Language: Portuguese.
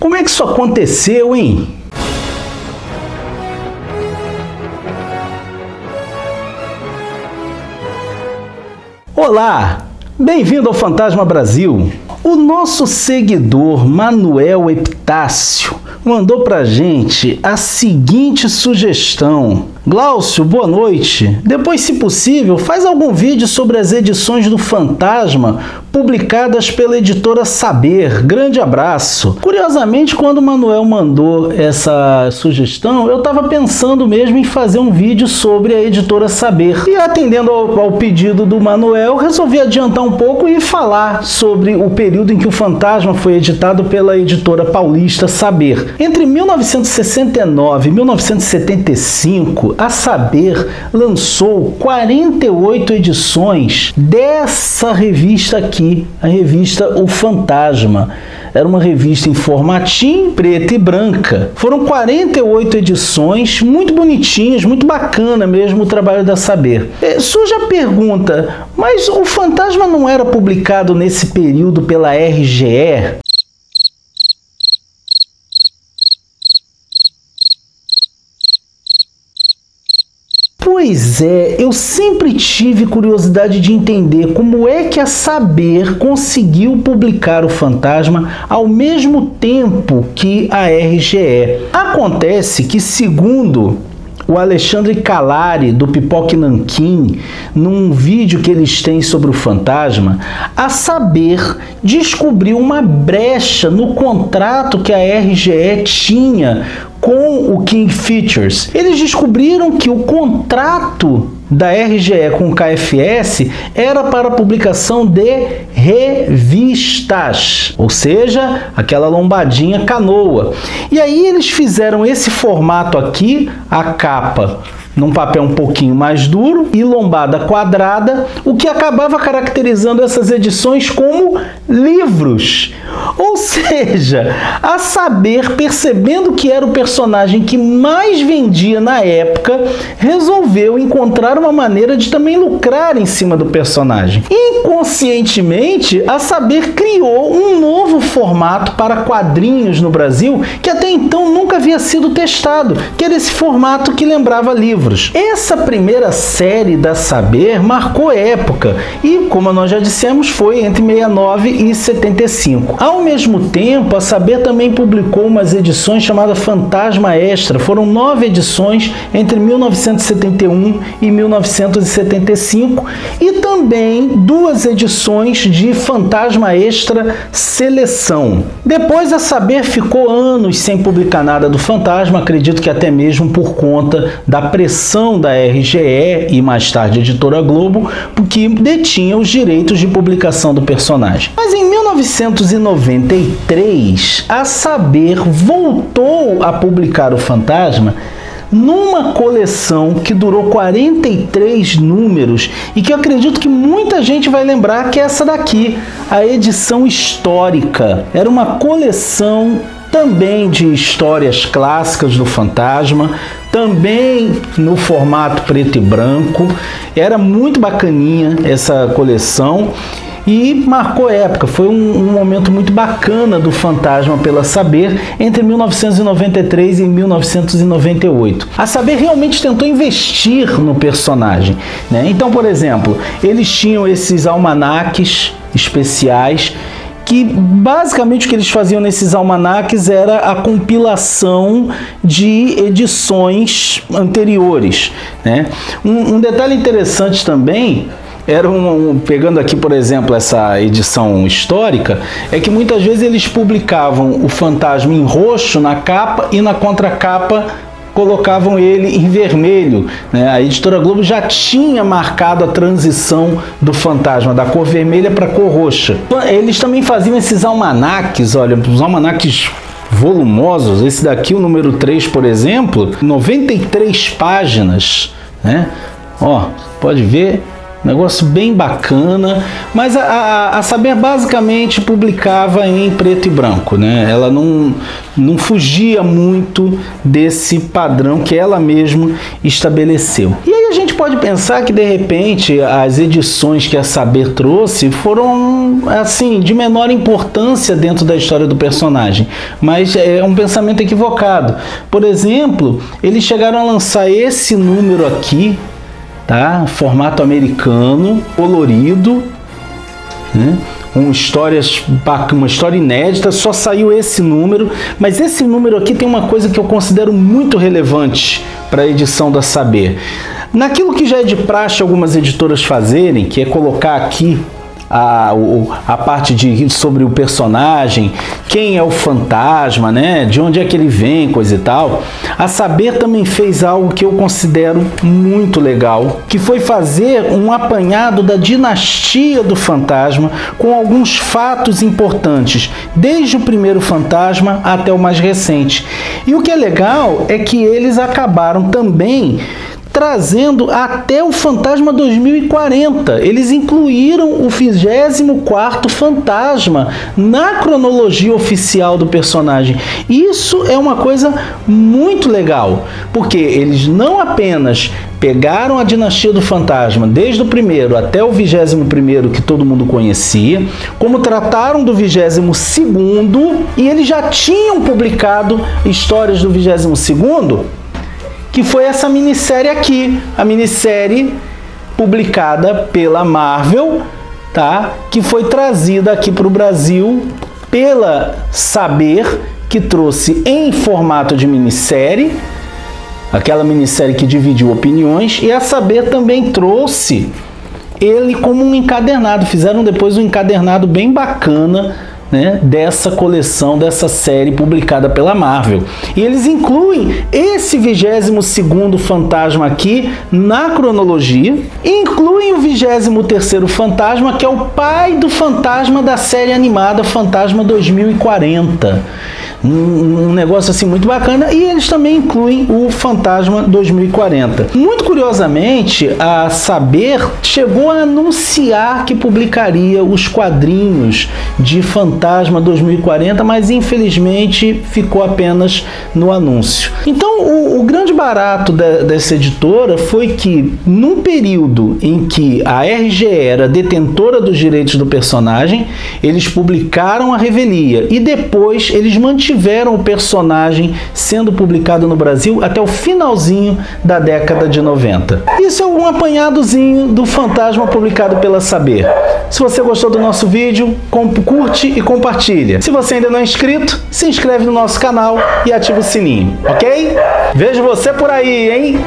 Como é que isso aconteceu, hein? Olá, bem-vindo ao Fantasma Brasil. O nosso seguidor Manuel Epitácio mandou pra gente a seguinte sugestão. Glaucio, boa noite. Depois, se possível, faz algum vídeo sobre as edições do Fantasma publicadas pela editora Saber. Grande abraço. Curiosamente, quando o Manuel mandou essa sugestão, eu estava pensando mesmo em fazer um vídeo sobre a editora Saber. E atendendo ao pedido do Manuel, resolvi adiantar um pouco e falar sobre o período em que o Fantasma foi editado pela editora paulista Saber. Entre 1969 e 1975, a Saber lançou 48 edições dessa revista aqui, a revista O Fantasma. Era uma revista em formatinho, preta e branca. Foram 48 edições, muito bonitinhas, muito bacana mesmo o trabalho da Saber. Surge a pergunta, mas o Fantasma não era publicado nesse período pela RGE? Pois é, eu sempre tive curiosidade de entender como é que a Saber conseguiu publicar o Fantasma ao mesmo tempo que a RGE. Acontece que, segundo o Alexandre Calari, do Pipoque Nanquim, num vídeo que eles têm sobre o Fantasma, a Saber descobriu uma brecha no contrato que a RGE tinha com o King Features. Eles descobriram que o contrato da RGE com o KFS era para a publicação de revistas, ou seja, aquela lombadinha canoa. E aí eles fizeram esse formato aqui, a capa num papel um pouquinho mais duro e lombada quadrada, o que acabava caracterizando essas edições como livros. Ou seja, a Saber, percebendo que era o personagem que mais vendia na época, resolveu encontrar uma maneira de também lucrar em cima do personagem. Inconscientemente, a Saber criou um novo formato para quadrinhos no Brasil que até então nunca havia sido testado, que era esse formato que lembrava livros. Essa primeira série da Saber marcou época e, como nós já dissemos, foi entre 69 e 75. Ao mesmo tempo, a Saber também publicou umas edições chamadas Fantasma Extra. Foram 9 edições entre 1971 e 1975 e também 2 edições de Fantasma Extra Seleção. Depois, a Saber ficou anos sem publicar nada do Fantasma, acredito que até mesmo por conta da pressão da RGE e mais tarde a editora Globo, porque detinha os direitos de publicação do personagem. Mas em 1993, a Saber voltou a publicar o Fantasma numa coleção que durou 43 números e que eu acredito que muita gente vai lembrar que é essa daqui, a edição histórica. Era uma coleção também de histórias clássicas do Fantasma, também no formato preto e branco. Era muito bacaninha essa coleção e marcou época. Foi um momento muito bacana do Fantasma pela Saber entre 1993 e 1998. A Saber realmente tentou investir no personagem, né? Então, por exemplo, eles tinham esses almanaques especiais que basicamente o que eles faziam nesses almanaques era a compilação de edições anteriores, né? Um detalhe interessante também era pegando aqui, por exemplo, essa edição histórica, é que muitas vezes eles publicavam o Fantasma em roxo na capa e na contracapa colocavam ele em vermelho, né? A editora Globo já tinha marcado a transição do Fantasma da cor vermelha para a cor roxa. Eles também faziam esses almanaques, olha, os almanaques volumosos. Esse daqui, o número 3, por exemplo, 93 páginas, né? Ó, pode ver, negócio bem bacana, mas a Saber basicamente publicava em preto e branco, né? Ela não fugia muito desse padrão que ela mesma estabeleceu. E aí a gente pode pensar que de repente as edições que a Saber trouxe foram assim, de menor importância dentro da história do personagem, mas é um pensamento equivocado. Por exemplo, eles chegaram a lançar esse número aqui, tá? Formato americano, colorido, né? Uma história inédita, só saiu esse número, mas esse número aqui tem uma coisa que eu considero muito relevante para a edição da Saber. Naquilo que já é de praxe algumas editoras fazerem, que é colocar aqui a parte sobre o personagem, quem é o fantasma, né? De onde é que ele vem, coisa e tal. A Saber também fez algo que eu considero muito legal, que foi fazer um apanhado da dinastia do fantasma com alguns fatos importantes, desde o primeiro fantasma até o mais recente. E o que é legal é que eles acabaram também trazendo até o Fantasma 2040. Eles incluíram o 24º Fantasma na cronologia oficial do personagem. Isso é uma coisa muito legal, porque eles não apenas pegaram a dinastia do Fantasma desde o primeiro até o 21º que todo mundo conhecia, como trataram do 22º, e eles já tinham publicado histórias do 22º, que foi essa minissérie aqui, a minissérie publicada pela Marvel, tá? Que foi trazida aqui para o Brasil pela Saber, que trouxe em formato de minissérie, aquela minissérie que dividiu opiniões, e a Saber também trouxe ele como um encadernado. Fizeram depois um encadernado bem bacana, né, dessa coleção, dessa série publicada pela Marvel. E eles incluem esse 22º Fantasma aqui na cronologia, e incluem o 23º Fantasma, que é o pai do Fantasma da série animada Fantasma 2040. Um negócio assim muito bacana, e eles também incluem o Fantasma 2040. Muito curiosamente, a Saber chegou a anunciar que publicaria os quadrinhos de Fantasma 2040, mas infelizmente ficou apenas no anúncio. Então, o grande barato dessa editora foi que, num período em que a RGE era detentora dos direitos do personagem, eles publicaram a revelia, e depois eles mantiveram o personagem sendo publicado no Brasil até o finalzinho da década de 90. Isso é um apanhadozinho do Fantasma publicado pela Saber. Se você gostou do nosso vídeo, curte e compartilha. Se você ainda não é inscrito, se inscreve no nosso canal e ativa o sininho, ok? Vejo você por aí, hein?